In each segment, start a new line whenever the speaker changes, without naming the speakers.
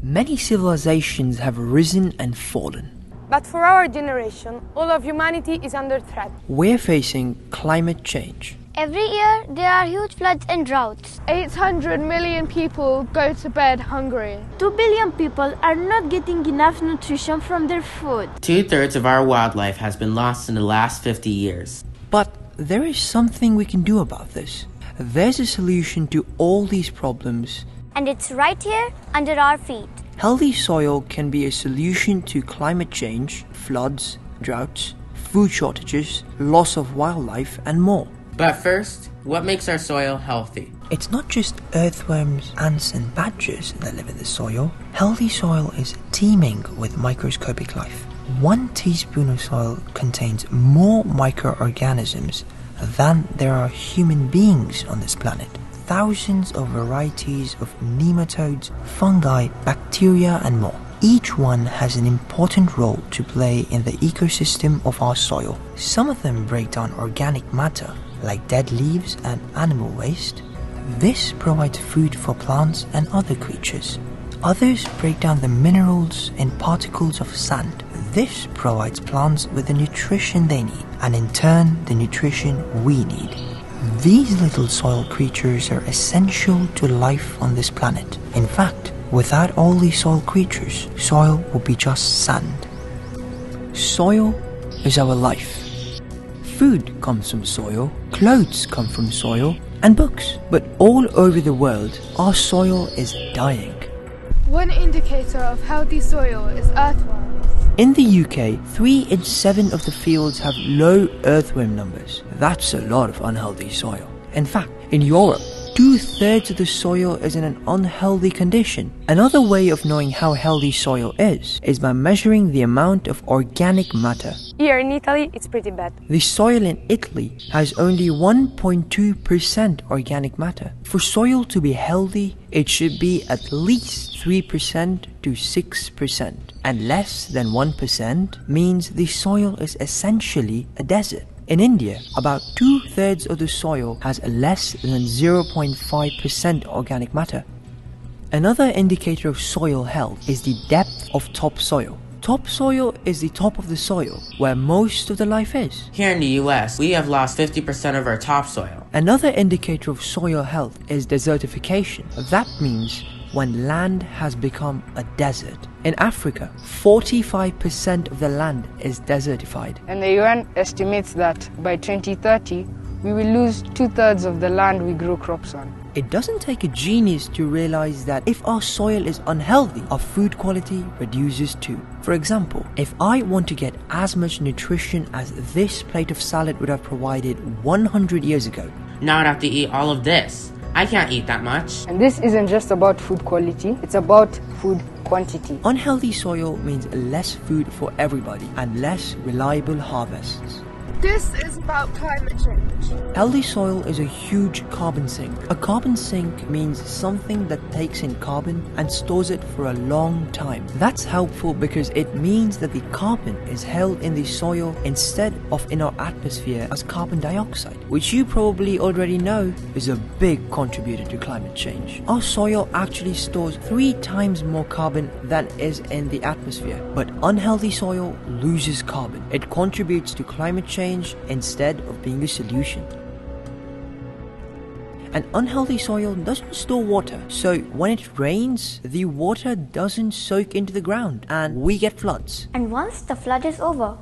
Many civilizations have risen and fallen.
But for our generation, all of humanity is under threat.
We're facing climate change.
Every year, there are huge floods and droughts.
800 million people go to bed hungry.
2 billion people are not getting enough nutrition from their food.
2/3 of our wildlife has been lost in the last 50 years.
But there is something we can do about this. There's a solution to all these problems.
And it's right here under our feet.
Healthy soil can be a solution to climate change, floods, droughts, food shortages, loss of wildlife, and more.
But first, what makes our soil healthy?
It's not just earthworms, ants, and badgers that live in the soil. Healthy soil is teeming with microscopic life. 1 teaspoon of soil contains more microorganisms than there are human beings on this planet. Thousands of varieties of nematodes, fungi, bacteria, and more. Each one has an important role to play in the ecosystem of our soil. Some of them break down organic matter, like dead leaves and animal waste. This provides food for plants and other creatures. Others break down the minerals in particles of sand. This provides plants with the nutrition they need, and in turn, the nutrition we need. These little soil creatures are essential to life on this planet. In fact, without all these soil creatures, soil would be just sand. Soil is our life. Food comes from soil, clothes come from soil, and books. But all over the world, our soil is dying.
One indicator of healthy soil is earthworms.
In the UK, 3 in 7 of the fields have low earthworm numbers. That's a lot of unhealthy soil. In fact, in Europe, 2/3 of the soil is in an unhealthy condition. Another way of knowing how healthy soil is by measuring the amount of organic matter.
Here in Italy, it's pretty bad.
The soil in Italy has only 1.2% organic matter. For soil to be healthy, it should be at least 3% to 6%. And less than 1% means the soil is essentially a desert. In India, about 2/3 of the soil has less than 0.5% organic matter. Another indicator of soil health is the depth of topsoil. Topsoil is the top of the soil, where most of the life is.
Here in the US, we have lost 50% of our topsoil.
Another indicator of soil health is desertification. That means when land has become a desert. In Africa, 45% of the land is desertified.
And the UN estimates that by 2030, we will lose 2/3 of the land we grow crops on.
It doesn't take a genius to realize that if our soil is unhealthy, our food quality reduces too. For example, if I want to get as much nutrition as this plate of salad would have provided 100 years ago,
Now I'd have to eat all of this. I can't eat that much.
And this isn't just about food quality, it's about food quantity.
Unhealthy soil means less food for everybody and less reliable harvests.
This is about climate change.
Healthy soil is a huge carbon sink. A carbon sink means something that takes in carbon and stores it for a long time. That's helpful because it means that the carbon is held in the soil instead of in our atmosphere as carbon dioxide, which you probably already know is a big contributor to climate change. Our soil actually stores 3 times more carbon than is in the atmosphere, but unhealthy soil loses carbon. It contributes to climate change instead of being a solution. An unhealthy soil doesn't store water, so when it rains, the water doesn't soak into the ground and we get floods.
And once the flood is over,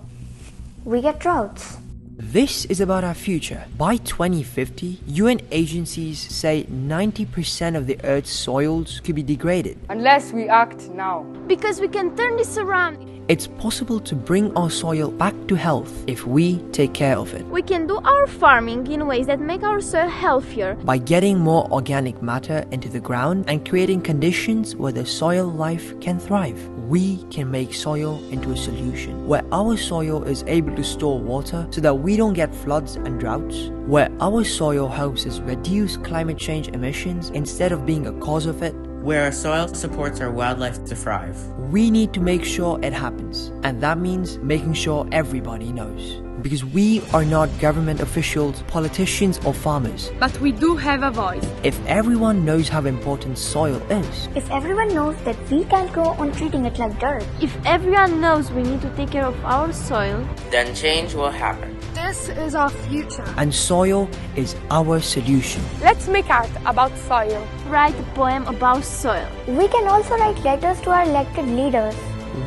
we get droughts.
This is about our future. By 2050, UN agencies say 90% of the Earth's soils could be degraded.
Unless we act now.
Because we can turn this around.
It's possible to bring our soil back to health if we take care of it.
We can do our farming in ways that make our soil healthier.
By getting more organic matter into the ground and creating conditions where the soil life can thrive, we can make soil into a solution where our soil is able to store water so that we don't get floods and droughts, where our soil helps us reduce climate change emissions instead of being a cause of it,
where our soil supports our wildlife to thrive.
We need to make sure it happens, and that means making sure everybody knows. Because we are not government officials, politicians or farmers.
But we do have a voice.
If everyone knows how important soil is,
If everyone knows that we can't go on treating it like dirt,
If everyone knows we need to take care of our soil,
then change will happen.
This is our future.
and soil is our solution.
Let's make art about soil.
write a poem about soil.
we can also write letters to our elected leaders.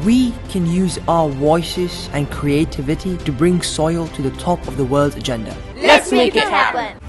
We can use our voices and creativity to bring soil to the top of the world's agenda.
Let's make it happen.